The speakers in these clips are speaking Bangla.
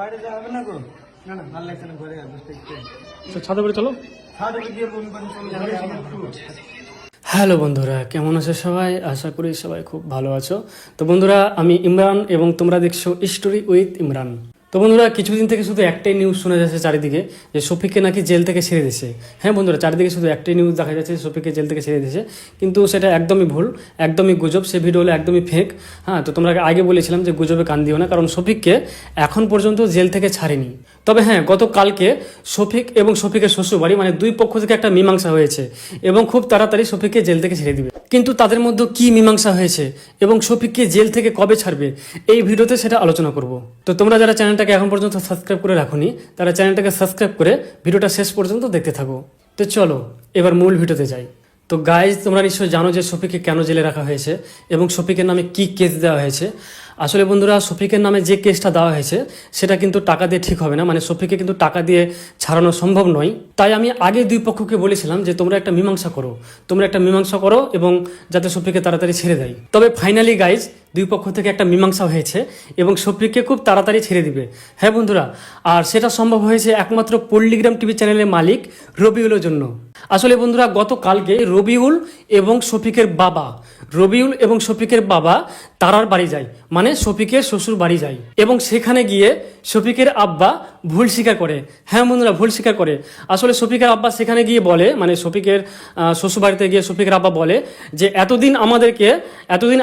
বাইরে যাবে না গো, না না ভালো লাগছে না, ঘরে ছাদে উপরে চলো। ছাদে গিয়ে চলে যাবে। হ্যালো বন্ধুরা, কেমন আছো সবাই? আশা করি সবাই খুব ভালো আছো। তো বন্ধুরা, আমি ইমরান এবং তোমরা দেখছো স্টোরি উইথ ইমরান। তো বন্ধুরা, কিছুদিন থেকে শুধু একটাই নিউজ শোনা যাচ্ছে চারিদিকে, যে শফিককে নাকি জেল থেকে ছেড়ে দিয়েছে। হ্যাঁ বন্ধুরা, চারিদিকে শুধু একটাই নিউজ দেখা যাচ্ছে, শফিককে জেল থেকে ছেড়ে দিয়েছে। কিন্তু সেটা একদমই ভুল, একদমই গুজব। সে ভিডিও হলো একদমই ফেক। হ্যাঁ, তো তোমরা আগে বলেছিলাম যে গুজবে কান দিও না, কারণ শফিককে এখন পর্যন্ত জেল থেকে ছাড়েনি। তবে হ্যাঁ, গতকালকে শফিক এবং শফিকের শ্বশুরবাড়ি মানে দুই পক্ষ থেকে একটা মীমাংসা হয়েছে এবং খুব তাড়াতাড়ি শফিককে জেল থেকে ছেড়ে দিবে। কিন্তু তাদের মধ্যে কি মীমাংসা হয়েছে এবং শফিককে জেল থেকে কবে ছাড়বে, এই ভিডিওতে সেটা আলোচনা করব। তো তোমরা যারা চ্যানেলটাকে এখন পর্যন্ত সাবস্ক্রাইব করে রাখোনি, তারা চ্যানেলটাকে সাবস্ক্রাইব করে ভিডিওটা শেষ পর্যন্ত দেখতে থাকো। তো চলো এবার মূল ভিডিওতে যাই। তো গাইজ, তোমরা নিশ্চয়ই জানো যে শফিককে কেন জেলে রাখা হয়েছে এবং শফিকের নামে কি কেস দেওয়া হয়েছে। আসলে বন্ধুরা, শফিকের নামে যে কেসটা দেওয়া হয়েছে সেটা কিন্তু টাকা দিয়ে ঠিক হবে না, মানে শফিককে কিন্তু টাকা দিয়ে ছাড়ানো সম্ভব নয়। তাই আমি আগে দুই পক্ষকে বলেছিলাম যে তোমরা একটা মীমাংসা করো এবং যাতে শফিককে তাড়াতাড়ি ছেড়ে দেয়। তবে ফাইনালি গাইজ, দুই পক্ষ থেকে একটা মীমাংসা হয়েছে এবং শফিককে খুব তাড়াতাড়ি ছেড়ে দিবে। হ্যাঁ বন্ধুরা, আর সেটা সম্ভব হয়েছে একমাত্র পল্লিগ্রাম টিভি চ্যানেলের মালিক রবিউলের জন্য। আসলে বন্ধুরা, গতকালকে রবিউল এবং শফিকের বাবা তারার বাড়ি যায়, মানে শফিকের শ্বশুর বাড়ি যায়, এবং সেখানে গিয়ে শফিকের আব্বা ভুল স্বীকার করে। হ্যাঁ বন্ধুরা, ভুল স্বীকার করে। আসলে শফিকের আব্বা সেখানে গিয়ে বলে, মানে শফিকের শ্বশুর বাড়িতে গিয়ে শফিকের আব্বা বলে যে এতদিন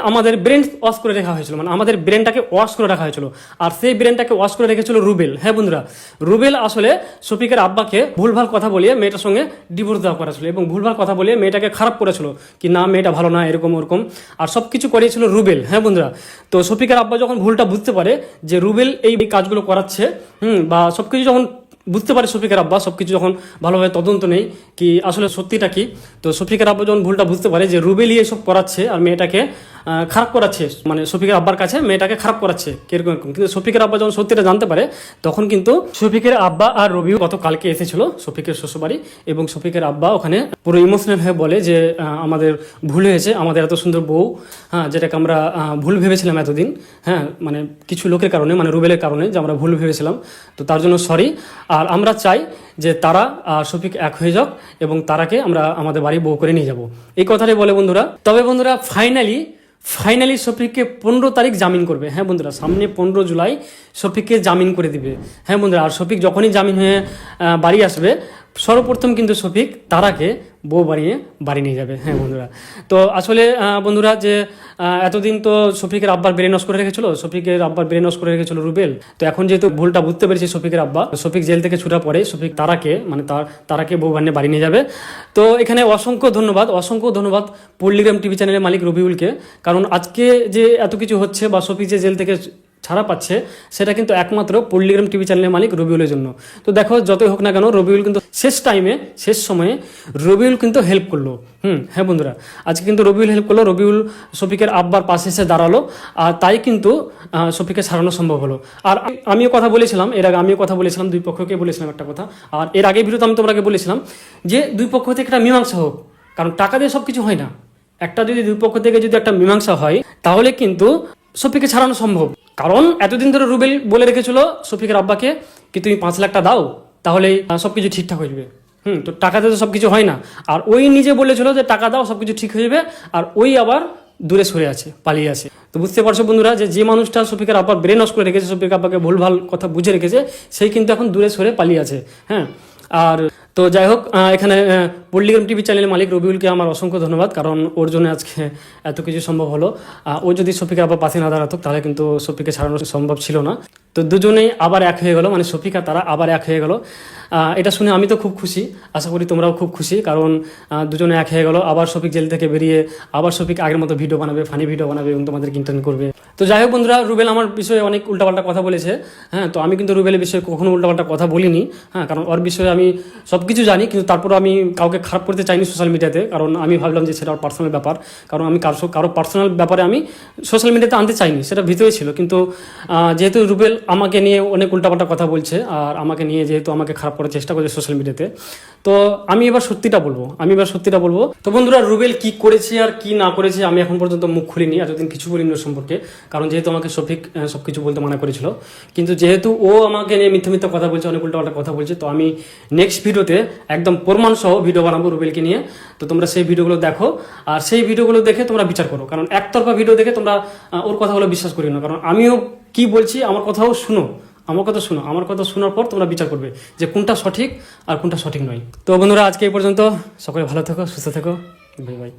আমাদের ব্রেন ওয়াশ করে রাখা হয়েছিল, মানে আমাদের ব্রেনটাকে ওয়াশ করে রাখা হয়েছিল, আর সেই ব্রেনটাকে ওয়াশ করে রেখেছিল রুবেল। হ্যাঁ বন্ধুরা, রুবেল আসলে শফিকের আব্বাকে ভুলভাল কথা বলিয়ে মেয়েটার সঙ্গে ডিভোর্স দেওয়া করেছিল এবং ভুলভাল কথা বলিয়ে মেয়েটাকে খারাপ করেছিল, কি না মেয়েটা ভালো না, এরকম ওরকম, আর সব কিছু করিয়েছিল রুবেল। হ্যাঁ বন্ধুরা, তো শফিকের আব্বা যখন ভুলটা বুঝতে পারে যে রুবেল এই কাজগুলো করাচ্ছে, বা সবকিছু যখন বুঝতে পারে শফিকের আব্বা, সবকিছু যখন ভালোভাবে তদন্ত নেই কি আসলে সত্যিটা কি, তো শফিকের আব্বা যখন ভুলটা বুঝতে পারে যে রুবেলই এসব করাচ্ছে আর মেয়েটাকে খারাপ করাচ্ছে, মানে শফিকের আব্বার কাছে মেয়েটাকে খারাপ করাচ্ছে কিরকম, কিন্তু শফিকের আব্বা যখন সত্যিটা জানতে পারে, তখন কিন্তু শফিকের আব্বা আর রবিও গতকালকে এসেছিল শফিকের শ্বশুরবাড়ি, এবং শফিকের আব্বা ওখানে পুরো ইমোশনাল হয়ে বলে যে আমাদের ভুল হয়েছে, আমাদের এত সুন্দর বউ, হ্যাঁ, যেটাকে আমরা ভুল ভেবেছিলাম এতদিন, হ্যাঁ, মানে কিছু লোকের কারণে, মানে রুবেলের কারণে যে আমরা ভুল ভেবেছিলাম, তো তার জন্য সরি। আর আমরা চাই যে তারা আর শফিক এক হয়ে যাক এবং তারাকে আমরা আমাদের বাড়ি বউ করে নিয়ে যাব, এই কথাটাই বলে বন্ধুরা। তবে বন্ধুরা, ফাইনালি শফিককে 15 তারিখ জামিন করবে। হ্যাঁ বন্ধুরা, সামনে 15 জুলাই শফিককে জামিন করে দিবে। হ্যাঁ বন্ধুরা, আর শফিক যখনই জামিন হয়ে বাড়ি আসবে, সর্বপ্রথম কিন্তু শফিক তারাকে বউ বানিয়ে বাড়ি নিয়ে যাবে। হ্যাঁ বন্ধুরা, তো আসলে বন্ধুরা, যে এতদিন তো শফিকের আব্বার ব্রেন ওয়াশ করে রেখেছিল রুবেল, তো এখন যেহেতু ভুলটা বুঝতে পেরেছে শফিকের আব্বা, শফিক জেল থেকে ছুটা পড়ে শফিক তারাকে বউ বানিয়ে বাড়ি নিয়ে যাবে। তো এখানে অসংখ্য ধন্যবাদ পল্লিগ্রাম টিভি চ্যানেলের মালিক রবিউলকে, কারণ আজকে যে এত কিছু হচ্ছে বা শফিক যে জেল থেকে ছাড়া পাচ্ছে, সেটা কিন্তু একমাত্র পল্লিগ্রাম টিভি চ্যানেলের মালিক রবিউলের জন্য। তো দেখো, যতই হোক না কেন, রবিউল কিন্তু শেষ সময়ে রবিউল কিন্তু হেল্প করলো। হ্যাঁ বন্ধুরা, আজকে কিন্তু রবিউল হেল্প করলো, রবিউল শফিকের আব্বার পাশে এসে দাঁড়ালো, আর তাই কিন্তু শফিককে ছাড়ানো সম্ভব হলো। আর আমিও কথা বলেছিলাম, দুই পক্ষকে বলেছিলাম একটা কথা, আর এর আগে ভিডিওতে আমি তোমাকে বলেছিলাম যে দুই পক্ষ থেকে একটা মীমাংসা হোক, কারণ টাকা দিয়ে সব কিছু হয় না। দুই পক্ষ থেকে যদি একটা মীমাংসা হয়, তাহলে কিন্তু শফিককে ছাড়ানো সম্ভব। কারণ এতদিন ধরে রুবেল বলে রেখেছিল শফিকের আব্বাকে কি তুমি 5 লাখ টাকা দাও, তাহলেই সবকিছু ঠিকঠাক হয়ে যাবে। তো টাকাতে তো সবকিছু হয় না। আর ওই নিজে বলেছিল যে টাকা দাও সবকিছু ঠিক হয়ে যাবে, আর ওই আবার দূরে সরে আছে, পালিয়ে আছে। তো বুঝতে পারছো বন্ধুরা, যে মানুষটা শফিকের আব্বার ব্রেন ওয়াশ করে রেখেছে, শফিকের আব্বাকে ভুলভাল কথা বুঝে রেখেছে, সেই কিন্তু এখন দূরে সরে পালিয়ে আছে। হ্যাঁ, আর তো যাই হোক, এখানে পল্লিগ্রাম টিভি চ্যানেলের মালিক রবিউলকে আমার অসংখ্য ধন্যবাদ, কারণ ওর জন্য আজকে এত কিছু সম্ভব হলো। ও যদি শফিকের আবার পাশে না দাঁড়াতো, তাহলে কিন্তু শফিককে ছাড়ানো সম্ভব ছিল না। তো দুজনেই আবার এক হয়ে গেল, মানে শফিক আর তারা আবার এক হয়ে গেল। এটা শুনে আমি তো খুব খুশি, আশা করি তোমরাও খুব খুশি, কারণ দুজনে এক হয়ে গেল। আবার শফিক জেল থেকে বেরিয়ে আবার শফিক আগের মতো ভিডিও বানাবে, ফানি ভিডিও বানাবে এবং তোমাদের এন্টারটেইন করবে। তো যাই হোক বন্ধুরা, রুবেল আমার বিষয়ে অনেক উল্টাপাল্টা কথা বলেছে। হ্যাঁ, তো আমি কিন্তু রুবেলের বিষয়ে কখনো উল্টাপাল্টা কথা বলিনি। হ্যাঁ, কারণ ওর বিষয়ে আমি সব কিছু জানি, কিন্তু তারপরে আমি কাউকে কাউকে খারাপ করতে চাইনি সোশ্যাল মিডিয়াতে, কারণ আমি ভাবলাম যে সেটা পার্সোনাল ব্যাপার, কারণ আমি কারো পার্সোনাল ব্যাপারে আমি সোশ্যাল মিডিয়াতে আনতে চাইনি, সেটা ভিতরে ছিল। কিন্তু যেহেতু রুবেল আমাকে নিয়ে অনেক উল্টাপাল্টা কথা বলছে, আর আমাকে নিয়ে যেহেতু আমাকে খারাপ করার চেষ্টা করছে সোশ্যাল মিডিয়াতে, তো আমি এবার সত্যিটা বলবো। তো বন্ধুরা, রুবেল কি করেছে আর কি না করেছে আমি এখন পর্যন্ত মুখ খুলিনি, এতদিন কিছু বলিনি ওর সম্পর্কে, কারণ যেহেতু আমাকে শফিক সবকিছু বলতে মানা করেছিল। কিন্তু যেহেতু ও আমাকে নিয়ে মিথ্যা কথা বলছে, অনেক উল্টাপাল্টা কথা বলছে, তো আমি নেক্সট ভিডিওতে একদম প্রমাণ সহ ভিডিও বানাবো রুবেলকে নিয়ে। তো তোমরা সেই ভিডিওগুলো দেখো, আর সেই ভিডিওগুলো দেখে তোমরা বিচার করো, কারণ একতরফা ভিডিও দেখে তোমরা ওর কথাগুলো বিশ্বাস করি না। কারণ আমিও কি বলছি, আমার কথাও শুনো, আমার কথা শোনার পর তোমরা বিচার করবে যে কোনটা সঠিক আর কোনটা সঠিক নয়। তো বন্ধুরা, আজকে এই পর্যন্ত। সকলে ভালো থেকো, সুস্থ থেকো, বাই বাই।